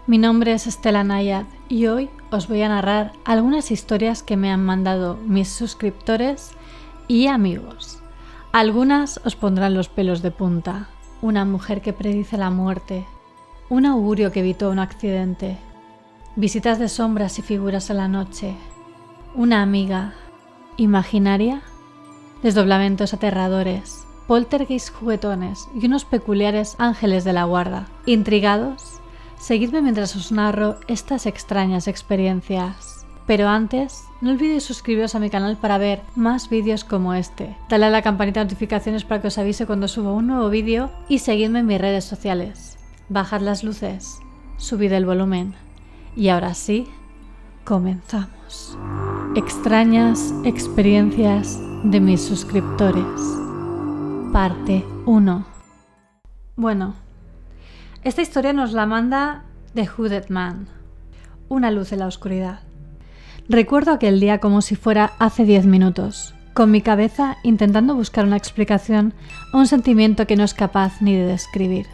Mi nombre es Estela Nayad y hoy os voy a narrar algunas historias que me han mandado mis suscriptores y amigos. Algunas os pondrán los pelos de punta. Una mujer que predice la muerte. Un augurio que evitó un accidente. Visitas de sombras y figuras a la noche. Una amiga imaginaria. Desdoblamientos aterradores. Poltergeist juguetones y unos peculiares ángeles de la guarda. ¿Intrigados? Seguidme mientras os narro estas extrañas experiencias. Pero antes, no olvidéis suscribiros a mi canal para ver más vídeos como este. Dale a la campanita de notificaciones para que os avise cuando suba un nuevo vídeo y seguidme en mis redes sociales. Bajad las luces, subid el volumen. Y ahora sí, comenzamos. Extrañas experiencias de mis suscriptores. Parte 1. Bueno, esta historia nos la manda The Hooded Man. Una luz en la oscuridad. Recuerdo aquel día como si fuera hace 10 minutos, con mi cabeza intentando buscar una explicación a un sentimiento que no es capaz ni de describir.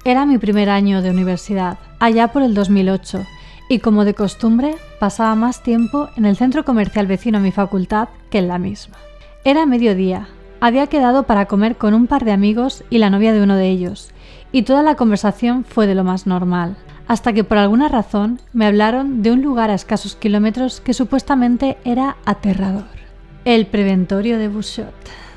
Era mi primer año de universidad, allá por el 2008, y como de costumbre, pasaba más tiempo en el centro comercial vecino a mi facultad que en la misma. Era mediodía, había quedado para comer con un par de amigos y la novia de uno de ellos, y toda la conversación fue de lo más normal. Hasta que por alguna razón me hablaron de un lugar a escasos kilómetros que supuestamente era aterrador. El preventorio de Bouchot,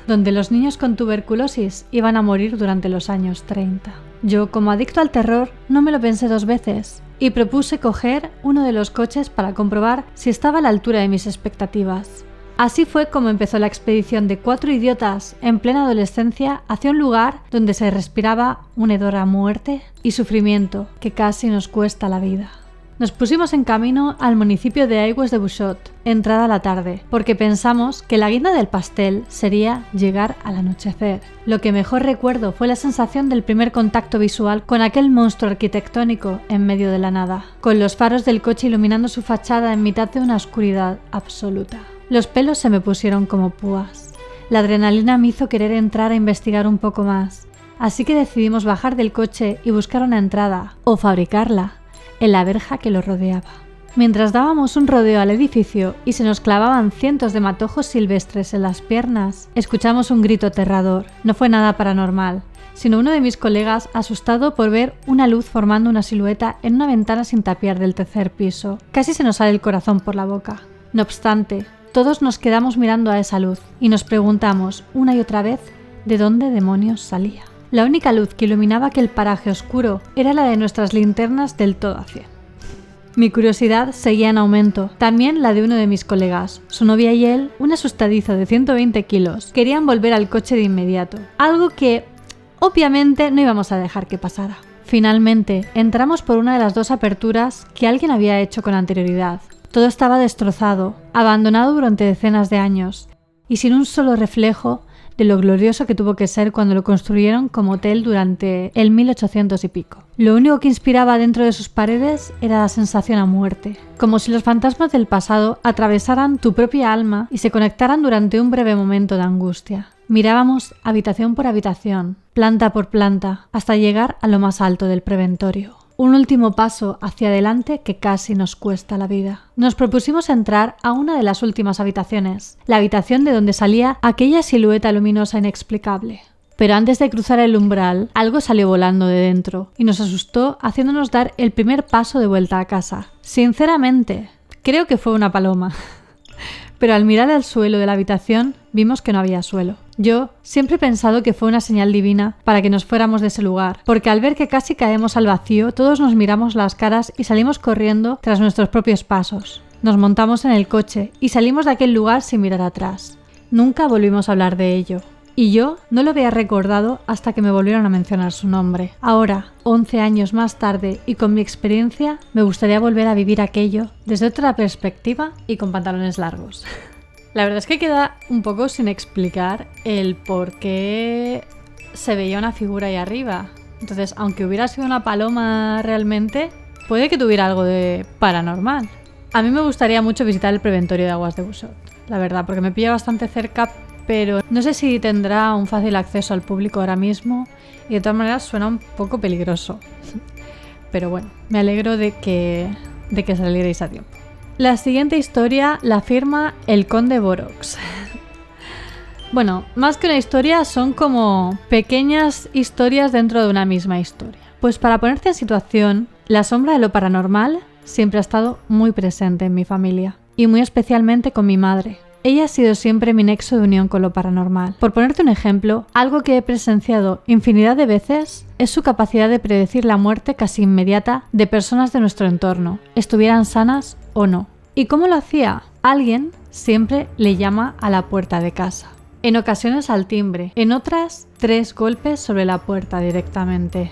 donde los niños con tuberculosis iban a morir durante los años 30. Yo, como adicto al terror, no me lo pensé dos veces y propuse coger uno de los coches para comprobar si estaba a la altura de mis expectativas. Así fue como empezó la expedición de 4 idiotas en plena adolescencia hacia un lugar donde se respiraba un hedor a muerte y sufrimiento que casi nos cuesta la vida. Nos pusimos en camino al municipio de Aigües de Bouchot, entrada la tarde, porque pensamos que la guinda del pastel sería llegar al anochecer. Lo que mejor recuerdo fue la sensación del primer contacto visual con aquel monstruo arquitectónico en medio de la nada, con los faros del coche iluminando su fachada en mitad de una oscuridad absoluta. Los pelos se me pusieron como púas. La adrenalina me hizo querer entrar a investigar un poco más, así que decidimos bajar del coche y buscar una entrada, o fabricarla, en la verja que lo rodeaba. Mientras dábamos un rodeo al edificio y se nos clavaban cientos de matojos silvestres en las piernas, escuchamos un grito aterrador. No fue nada paranormal, sino uno de mis colegas asustado por ver una luz formando una silueta en una ventana sin tapiar del tercer piso. Casi se nos sale el corazón por la boca. No obstante, todos nos quedamos mirando a esa luz y nos preguntamos una y otra vez de dónde demonios salía. La única luz que iluminaba aquel paraje oscuro era la de nuestras linternas del todo a 100. Mi curiosidad seguía en aumento, también la de uno de mis colegas. Su novia y él, un asustadizo de 120 kilos, querían volver al coche de inmediato, algo que obviamente no íbamos a dejar que pasara. Finalmente, entramos por una de las 2 aperturas que alguien había hecho con anterioridad. Todo estaba destrozado, abandonado durante decenas de años, y sin un solo reflejo de lo glorioso que tuvo que ser cuando lo construyeron como hotel durante el 1800 y pico. Lo único que inspiraba dentro de sus paredes era la sensación a muerte, como si los fantasmas del pasado atravesaran tu propia alma y se conectaran durante un breve momento de angustia. Mirábamos habitación por habitación, planta por planta, hasta llegar a lo más alto del preventorio. Un último paso hacia adelante que casi nos cuesta la vida. Nos propusimos entrar a una de las últimas habitaciones, la habitación de donde salía aquella silueta luminosa inexplicable. Pero antes de cruzar el umbral, algo salió volando de dentro y nos asustó haciéndonos dar el primer paso de vuelta a casa. Sinceramente, creo que fue una paloma. Pero al mirar al suelo de la habitación, vimos que no había suelo. Yo siempre he pensado que fue una señal divina para que nos fuéramos de ese lugar, porque al ver que casi caemos al vacío, todos nos miramos las caras y salimos corriendo tras nuestros propios pasos. Nos montamos en el coche y salimos de aquel lugar sin mirar atrás. Nunca volvimos a hablar de ello. Y yo no lo había recordado hasta que me volvieron a mencionar su nombre. Ahora, 11 años más tarde y con mi experiencia, me gustaría volver a vivir aquello desde otra perspectiva y con pantalones largos. La verdad es que queda un poco sin explicar el por qué se veía una figura ahí arriba. Entonces, aunque hubiera sido una paloma realmente, puede que tuviera algo de paranormal. A mí me gustaría mucho visitar el preventorio de Aguas de Bouchot, la verdad, porque me pilla bastante cerca, pero no sé si tendrá un fácil acceso al público ahora mismo y de todas maneras suena un poco peligroso. pero bueno, me alegro de que salierais a tiempo. La siguiente historia la firma el conde Borox. Bueno, más que una historia, son como pequeñas historias dentro de una misma historia. Pues para ponerte en situación, la sombra de lo paranormal siempre ha estado muy presente en mi familia, y muy especialmente con mi madre. Ella ha sido siempre mi nexo de unión con lo paranormal. Por ponerte un ejemplo, algo que he presenciado infinidad de veces es su capacidad de predecir la muerte casi inmediata de personas de nuestro entorno, estuvieran sanas o no. ¿Y cómo lo hacía? Alguien siempre le llama a la puerta de casa. En ocasiones al timbre, en otras 3 golpes sobre la puerta directamente.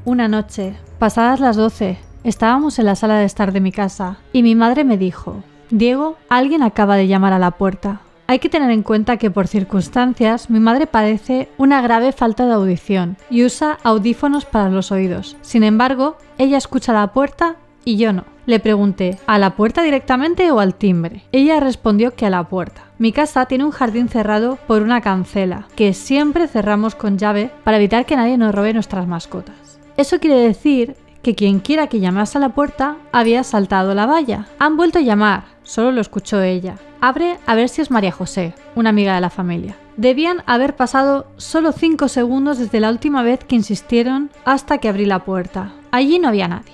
Una noche, pasadas las 12, estábamos en la sala de estar de mi casa y mi madre me dijo: Diego, alguien acaba de llamar a la puerta. Hay que tener en cuenta que por circunstancias mi madre padece una grave falta de audición y usa audífonos para los oídos. Sin embargo, ella escucha la puerta y yo no. Le pregunté, ¿a la puerta directamente o al timbre? Ella respondió que a la puerta. Mi casa tiene un jardín cerrado por una cancela, que siempre cerramos con llave para evitar que nadie nos robe nuestras mascotas. Eso quiere decir que quien quiera que llamase a la puerta había saltado la valla. Han vuelto a llamar, solo lo escuchó ella. Abre a ver si es María José, una amiga de la familia. Debían haber pasado solo 5 segundos desde la última vez que insistieron hasta que abrí la puerta. Allí no había nadie.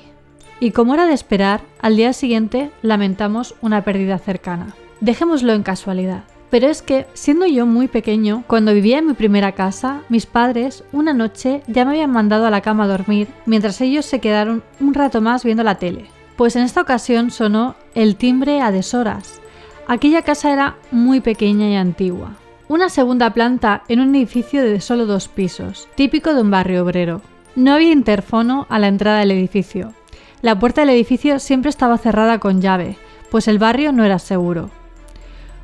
Y como era de esperar, al día siguiente lamentamos una pérdida cercana. Dejémoslo en casualidad. Pero es que, siendo yo muy pequeño, cuando vivía en mi primera casa, mis padres una noche ya me habían mandado a la cama a dormir, mientras ellos se quedaron un rato más viendo la tele. Pues en esta ocasión sonó el timbre a deshoras. Aquella casa era muy pequeña y antigua. Una segunda planta en un edificio de solo 2 pisos, típico de un barrio obrero. No había interfono a la entrada del edificio. La puerta del edificio siempre estaba cerrada con llave, pues el barrio no era seguro.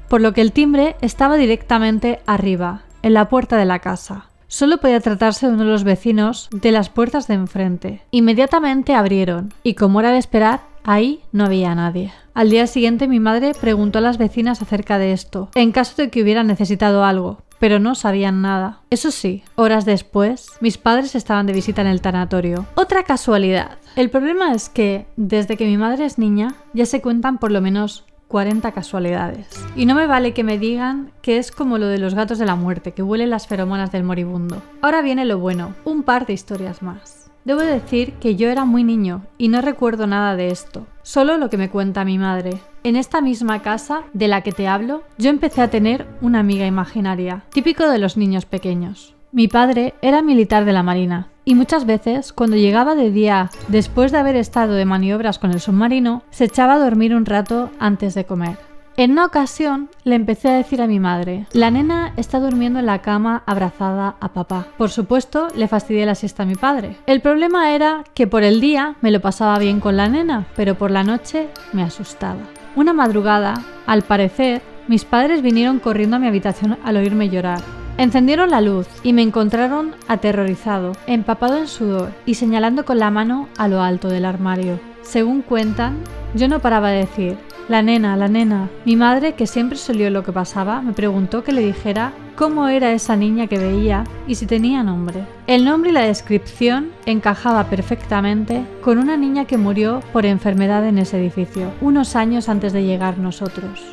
Por lo que el timbre estaba directamente arriba, en la puerta de la casa. Solo podía tratarse de uno de los vecinos de las puertas de enfrente. Inmediatamente abrieron, y como era de esperar, ahí no había nadie. Al día siguiente mi madre preguntó a las vecinas acerca de esto, en caso de que hubieran necesitado algo, pero no sabían nada. Eso sí, horas después, mis padres estaban de visita en el tanatorio. Otra casualidad. El problema es que, desde que mi madre es niña, ya se cuentan por lo menos 40 casualidades. Y no me vale que me digan que es como lo de los gatos de la muerte, que huelen las feromonas del moribundo. Ahora viene lo bueno, un par de historias más. Debo decir que yo era muy niño y no recuerdo nada de esto, solo lo que me cuenta mi madre. En esta misma casa de la que te hablo, yo empecé a tener una amiga imaginaria, típico de los niños pequeños. Mi padre era militar de la Marina y muchas veces, cuando llegaba de día después de haber estado de maniobras con el submarino, se echaba a dormir un rato antes de comer. En una ocasión le empecé a decir a mi madre: la nena está durmiendo en la cama abrazada a papá. Por supuesto, le fastidié la siesta a mi padre. El problema era que por el día me lo pasaba bien con la nena, pero por la noche me asustaba. Una madrugada, al parecer, mis padres vinieron corriendo a mi habitación al oírme llorar. Encendieron la luz y me encontraron aterrorizado, empapado en sudor y señalando con la mano a lo alto del armario. Según cuentan, yo no paraba de decir: la nena, la nena. Mi madre, que siempre se olió lo que pasaba, me preguntó que le dijera cómo era esa niña que veía y si tenía nombre. El nombre y la descripción encajaba perfectamente con una niña que murió por enfermedad en ese edificio, unos años antes de llegar nosotros.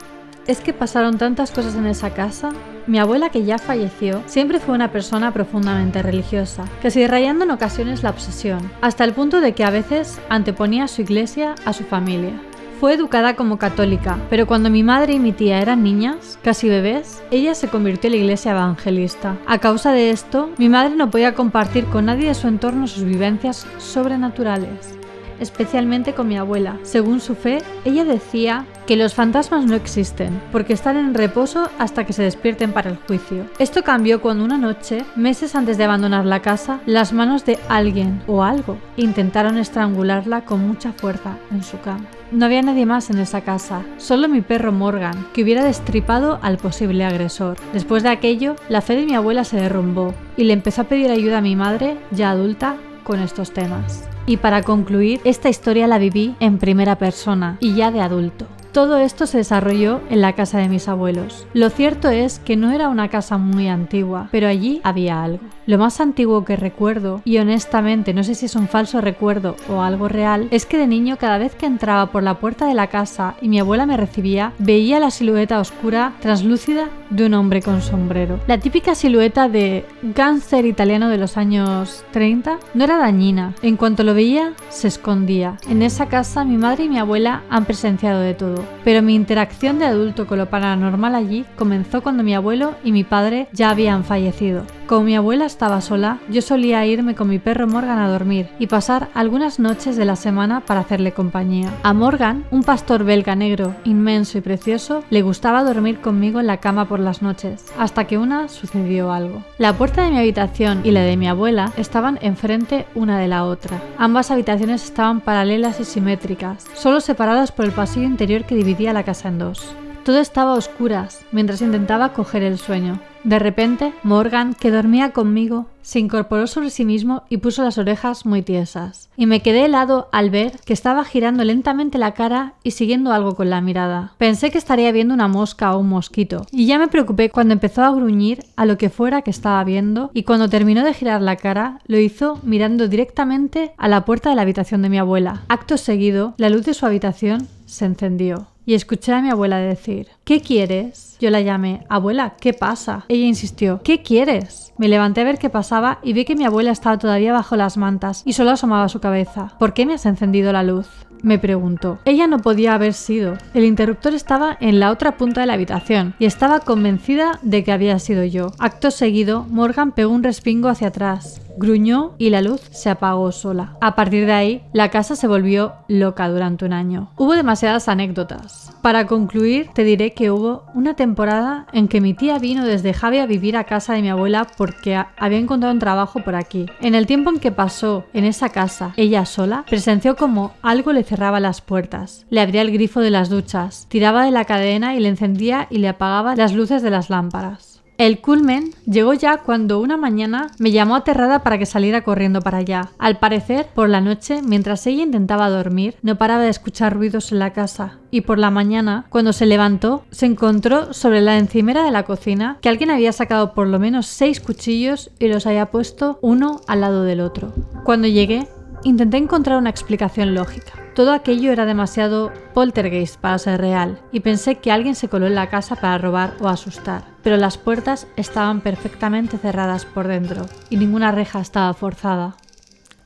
Es que pasaron tantas cosas en esa casa. Mi abuela, que ya falleció, siempre fue una persona profundamente religiosa, casi rayando en ocasiones la obsesión, hasta el punto de que a veces anteponía a su iglesia a su familia. Fue educada como católica, pero cuando mi madre y mi tía eran niñas, casi bebés, ella se convirtió en la iglesia evangelista. A causa de esto, mi madre no podía compartir con nadie de su entorno sus vivencias sobrenaturales, especialmente con mi abuela. Según su fe, ella decía que los fantasmas no existen, porque están en reposo hasta que se despierten para el juicio. Esto cambió cuando una noche, meses antes de abandonar la casa, las manos de alguien o algo intentaron estrangularla con mucha fuerza en su cama. No había nadie más en esa casa, solo mi perro Morgan, que hubiera destripado al posible agresor. Después de aquello, la fe de mi abuela se derrumbó y le empezó a pedir ayuda a mi madre, ya adulta, con estos temas. Y para concluir, esta historia la viví en primera persona y ya de adulto. Todo esto se desarrolló en la casa de mis abuelos. Lo cierto es que no era una casa muy antigua, pero allí había algo. Lo más antiguo que recuerdo, y honestamente no sé si es un falso recuerdo o algo real, es que de niño cada vez que entraba por la puerta de la casa y mi abuela me recibía, veía la silueta oscura, translúcida, de un hombre con sombrero. La típica silueta de gángster italiano de los años 30 no era dañina. En cuanto lo veía, se escondía. En esa casa mi madre y mi abuela han presenciado de todo, pero mi interacción de adulto con lo paranormal allí comenzó cuando mi abuelo y mi padre ya habían fallecido. Como mi abuela estaba sola, yo solía irme con mi perro Morgan a dormir y pasar algunas noches de la semana para hacerle compañía. A Morgan, un pastor belga negro, inmenso y precioso, le gustaba dormir conmigo en la cama por las noches, hasta que sucedió algo. La puerta de mi habitación y la de mi abuela estaban enfrente una de la otra. Ambas habitaciones estaban paralelas y simétricas, solo separadas por el pasillo interior que dividía la casa en dos. Todo estaba a oscuras mientras intentaba coger el sueño. De repente, Morgan, que dormía conmigo, se incorporó sobre sí mismo y puso las orejas muy tiesas. Y me quedé helado al ver que estaba girando lentamente la cara y siguiendo algo con la mirada. Pensé que estaría viendo una mosca o un mosquito, y ya me preocupé cuando empezó a gruñir a lo que fuera que estaba viendo, y cuando terminó de girar la cara, lo hizo mirando directamente a la puerta de la habitación de mi abuela. Acto seguido, la luz de su habitación se encendió. Y escuché a mi abuela decir: ¿qué quieres? Yo la llamé: abuela, ¿qué pasa? Ella insistió: ¿qué quieres? Me levanté a ver qué pasaba y vi que mi abuela estaba todavía bajo las mantas y solo asomaba su cabeza. ¿Por qué me has encendido la luz?, me preguntó. Ella no podía haber sido. El interruptor estaba en la otra punta de la habitación y estaba convencida de que había sido yo. Acto seguido, Morgan pegó un respingo hacia atrás, gruñó y la luz se apagó sola. A partir de ahí, la casa se volvió loca durante un año. Hubo demasiadas anécdotas. Para concluir, te diré que hubo una temporada en que mi tía vino desde Javi a vivir a casa de mi abuela porque había encontrado un trabajo por aquí. En el tiempo en que pasó en esa casa, ella sola, presenció como algo le cerraba las puertas, le abría el grifo de las duchas, tiraba de la cadena y le encendía y le apagaba las luces de las lámparas. El culmen llegó ya cuando una mañana me llamó aterrada para que saliera corriendo para allá. Al parecer, por la noche, mientras ella intentaba dormir, no paraba de escuchar ruidos en la casa. Y por la mañana, cuando se levantó, se encontró sobre la encimera de la cocina que alguien había sacado por lo menos 6 cuchillos y los había puesto uno al lado del otro. Cuando llegué, intenté encontrar una explicación lógica. Todo aquello era demasiado poltergeist para ser real y pensé que alguien se coló en la casa para robar o asustar, pero las puertas estaban perfectamente cerradas por dentro y ninguna reja estaba forzada.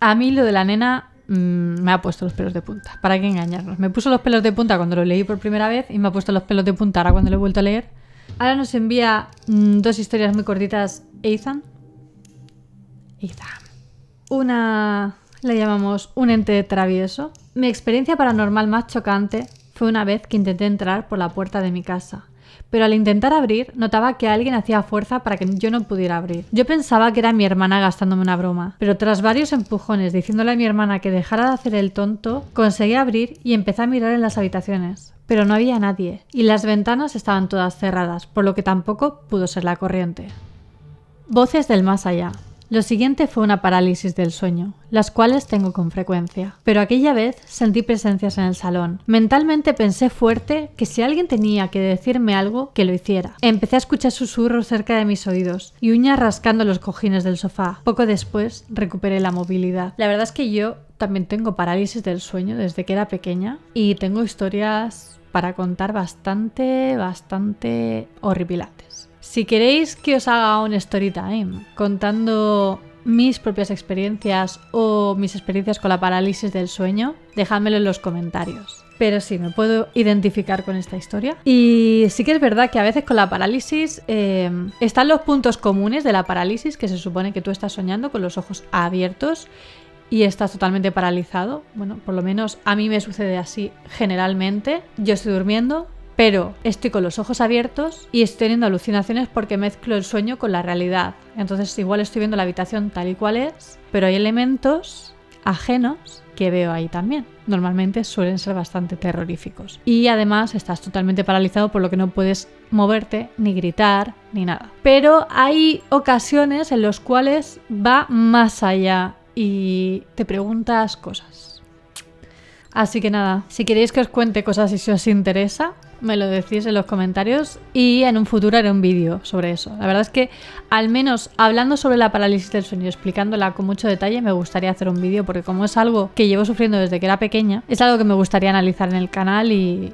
A mí lo de la nena me ha puesto los pelos de punta, ¿para qué engañarnos? Me puso los pelos de punta cuando lo leí por primera vez y me ha puesto los pelos de punta ahora cuando lo he vuelto a leer. Ahora nos envía 2 historias muy cortitas Ethan. Una la llamamos un ente travieso. Mi experiencia paranormal más chocante fue una vez que intenté entrar por la puerta de mi casa, pero al intentar abrir notaba que alguien hacía fuerza para que yo no pudiera abrir. Yo pensaba que era mi hermana gastándome una broma, pero tras varios empujones diciéndole a mi hermana que dejara de hacer el tonto, conseguí abrir y empecé a mirar en las habitaciones, pero no había nadie y las ventanas estaban todas cerradas, por lo que tampoco pudo ser la corriente. Voces del más allá. Lo siguiente fue una parálisis del sueño, las cuales tengo con frecuencia. Pero aquella vez sentí presencias en el salón. Mentalmente pensé fuerte que si alguien tenía que decirme algo, que lo hiciera. Empecé a escuchar susurros cerca de mis oídos y uñas rascando los cojines del sofá. Poco después recuperé la movilidad. La verdad es que yo también tengo parálisis del sueño desde que era pequeña y tengo historias para contar bastante horripilantes. Si queréis que os haga un story time contando mis propias experiencias o mis experiencias con la parálisis del sueño, dejádmelo en los comentarios. Pero sí, me puedo identificar con esta historia. Y sí que es verdad que a veces con la parálisis están los puntos comunes de la parálisis, que se supone que tú estás soñando con los ojos abiertos y estás totalmente paralizado. Bueno, por lo menos a mí me sucede así generalmente. Yo estoy durmiendo, pero estoy con los ojos abiertos y estoy teniendo alucinaciones porque mezclo el sueño con la realidad. Entonces igual estoy viendo la habitación tal y cual es, pero hay elementos ajenos que veo ahí también. Normalmente suelen ser bastante terroríficos. Y además estás totalmente paralizado, por lo que no puedes moverte, ni gritar, ni nada. Pero hay ocasiones en las cuales va más allá y te preguntas cosas. Así que nada, si queréis que os cuente cosas y si os interesa, me lo decís en los comentarios y en un futuro haré un vídeo sobre eso. La verdad es que al menos hablando sobre la parálisis del sueño, explicándola con mucho detalle, me gustaría hacer un vídeo porque como es algo que llevo sufriendo desde que era pequeña, es algo que me gustaría analizar en el canal y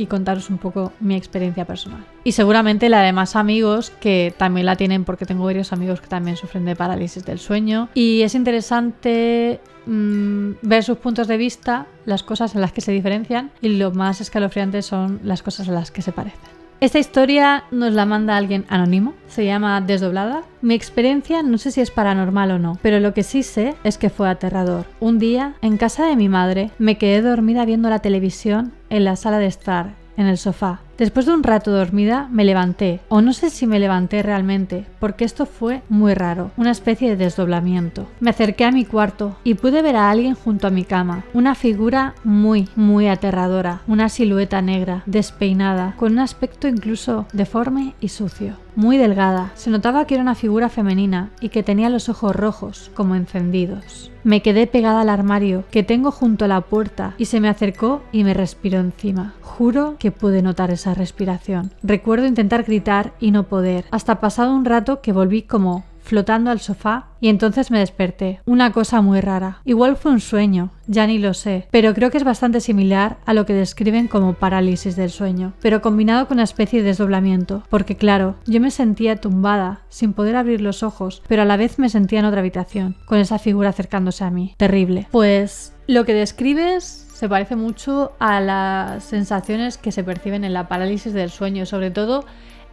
contaros un poco mi experiencia personal. Y seguramente la de más amigos que también la tienen porque tengo varios amigos que también sufren de parálisis del sueño y es interesante ver sus puntos de vista, las cosas en las que se diferencian y lo más escalofriante son las cosas en las que se parecen. Esta historia nos la manda alguien anónimo, se llama Desdoblada. Mi experiencia no sé si es paranormal o no, pero lo que sí sé es que fue aterrador. Un día, en casa de mi madre, me quedé dormida viendo la televisión en la sala de estar, en el sofá. Después de un rato dormida me levanté, o no sé si me levanté realmente, porque esto fue muy raro, una especie de desdoblamiento. Me acerqué a mi cuarto y pude ver a alguien junto a mi cama, una figura muy aterradora, una silueta negra, despeinada, con un aspecto incluso deforme y sucio. Muy delgada, se notaba que era una figura femenina y que tenía los ojos rojos, como encendidos. Me quedé pegada al armario que tengo junto a la puerta y se me acercó y me respiró encima. Juro que pude notar esa respiración. Recuerdo intentar gritar y no poder, hasta pasado un rato que volví como flotando al sofá y entonces me desperté. Una cosa muy rara. Igual fue un sueño, ya ni lo sé, pero creo que es bastante similar a lo que describen como parálisis del sueño, pero combinado con una especie de desdoblamiento, porque claro, yo me sentía tumbada, sin poder abrir los ojos, pero a la vez me sentía en otra habitación, con esa figura acercándose a mí. Terrible. Pues lo que describes se parece mucho a las sensaciones que se perciben en la parálisis del sueño. Sobre todo,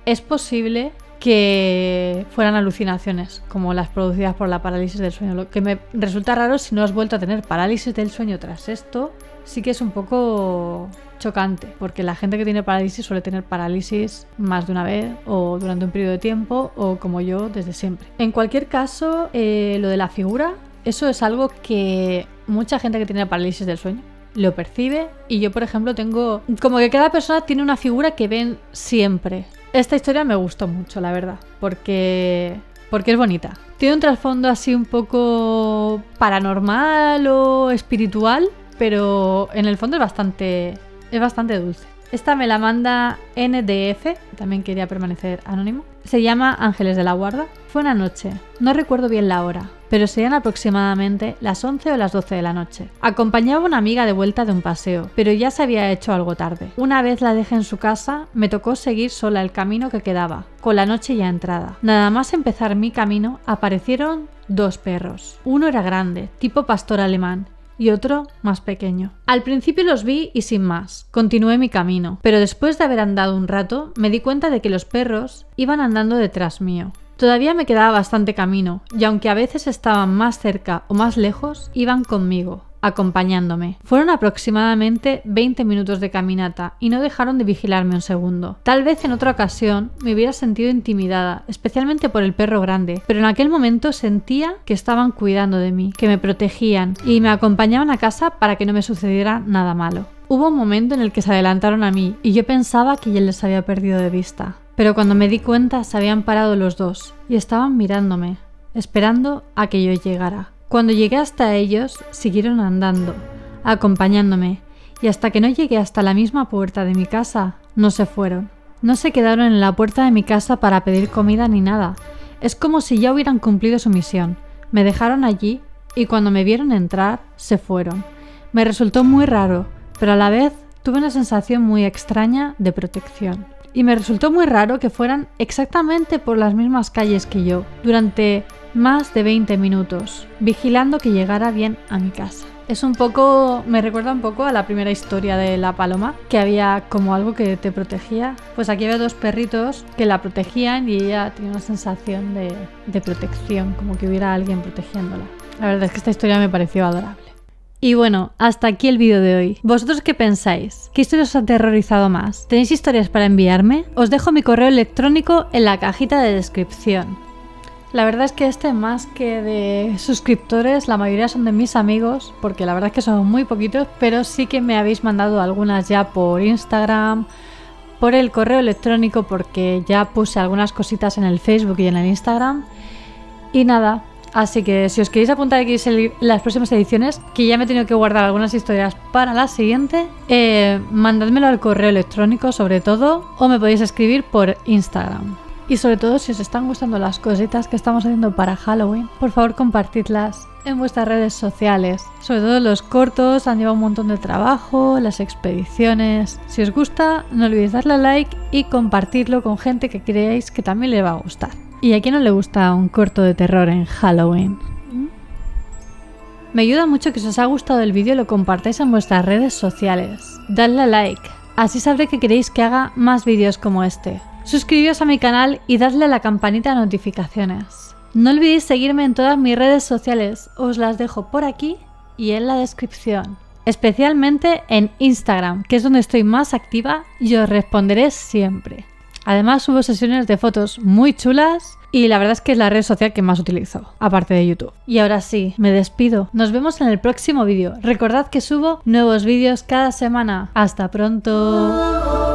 es posible que fueran alucinaciones, como las producidas por la parálisis del sueño. Lo que me resulta raro si no has vuelto a tener parálisis del sueño tras esto, sí que es un poco chocante, porque la gente que tiene parálisis suele tener parálisis más de una vez o durante un periodo de tiempo o como yo desde siempre. En cualquier caso, lo de la figura, eso es algo que mucha gente que tiene parálisis del sueño lo percibe y yo, por ejemplo, tengo como que cada persona tiene una figura que ven siempre. Esta historia me gustó mucho, la verdad, porque es bonita. Tiene un trasfondo así un poco paranormal o espiritual, pero en el fondo es bastante dulce. Esta me la manda NDF, también quería permanecer anónimo. Se llama Ángeles de la Guarda. Fue una noche, no recuerdo bien la hora, pero serían aproximadamente las 11 o las 12 de la noche. Acompañaba a una amiga de vuelta de un paseo, pero ya se había hecho algo tarde. Una vez la dejé en su casa, me tocó seguir sola el camino que quedaba, con la noche ya entrada. Nada más empezar mi camino, aparecieron 2 perros. Uno era grande, tipo pastor alemán, y otro más pequeño. Al principio los vi y sin más, continué mi camino, pero después de haber andado un rato, me di cuenta de que los perros iban andando detrás mío. Todavía me quedaba bastante camino, y aunque a veces estaban más cerca o más lejos, iban conmigo, acompañándome. Fueron aproximadamente 20 minutos de caminata y no dejaron de vigilarme un segundo. Tal vez en otra ocasión me hubiera sentido intimidada, especialmente por el perro grande, pero en aquel momento sentía que estaban cuidando de mí, que me protegían y me acompañaban a casa para que no me sucediera nada malo. Hubo un momento en el que se adelantaron a mí y yo pensaba que ya les había perdido de vista. Pero cuando me di cuenta se habían parado los dos y estaban mirándome, esperando a que yo llegara. Cuando llegué hasta ellos, siguieron andando, acompañándome, y hasta que no llegué hasta la misma puerta de mi casa, no se fueron. No se quedaron en la puerta de mi casa para pedir comida ni nada. Es como si ya hubieran cumplido su misión. Me dejaron allí y cuando me vieron entrar, se fueron. Me resultó muy raro, pero a la vez tuve una sensación muy extraña de protección. Y me resultó muy raro que fueran exactamente por las mismas calles que yo, durante más de 20 minutos, vigilando que llegara bien a mi casa. Me recuerda un poco a la primera historia de la paloma, que había como algo que te protegía. Pues aquí había 2 perritos que la protegían y ella tenía una sensación de protección, como que hubiera alguien protegiéndola. La verdad es que esta historia me pareció adorable. Y bueno, hasta aquí el vídeo de hoy. ¿Vosotros qué pensáis? ¿Qué historia os ha aterrorizado más? ¿Tenéis historias para enviarme? Os dejo mi correo electrónico en la cajita de descripción. La verdad es que más que de suscriptores, la mayoría son de mis amigos, porque la verdad es que son muy poquitos, pero sí que me habéis mandado algunas ya por Instagram, por el correo electrónico, porque ya puse algunas cositas en el Facebook y en el Instagram. Y nada, Así que si os queréis apuntar aquí las próximas ediciones, que ya me he tenido que guardar algunas historias para la siguiente, mandádmelo al correo electrónico sobre todo, o me podéis escribir por Instagram. Y sobre todo, si os están gustando las cositas que estamos haciendo para Halloween, por favor compartidlas en vuestras redes sociales. Sobre todo los cortos han llevado un montón de trabajo, las expediciones. Si os gusta, no olvidéis darle a like y compartirlo con gente que creáis que también le va a gustar. ¿Y a quién no le gusta un corto de terror en Halloween? Me ayuda mucho que si os ha gustado el vídeo lo compartáis en vuestras redes sociales. Dadle a like, así sabré que queréis que haga más vídeos como este. Suscribíos a mi canal y dadle a la campanita de notificaciones. No olvidéis seguirme en todas mis redes sociales, os las dejo por aquí y en la descripción. Especialmente en Instagram, que es donde estoy más activa y os responderé siempre. Además subo sesiones de fotos muy chulas y la verdad es que es la red social que más utilizo, aparte de YouTube. Y ahora sí, me despido. Nos vemos en el próximo vídeo. Recordad que subo nuevos vídeos cada semana. ¡Hasta pronto!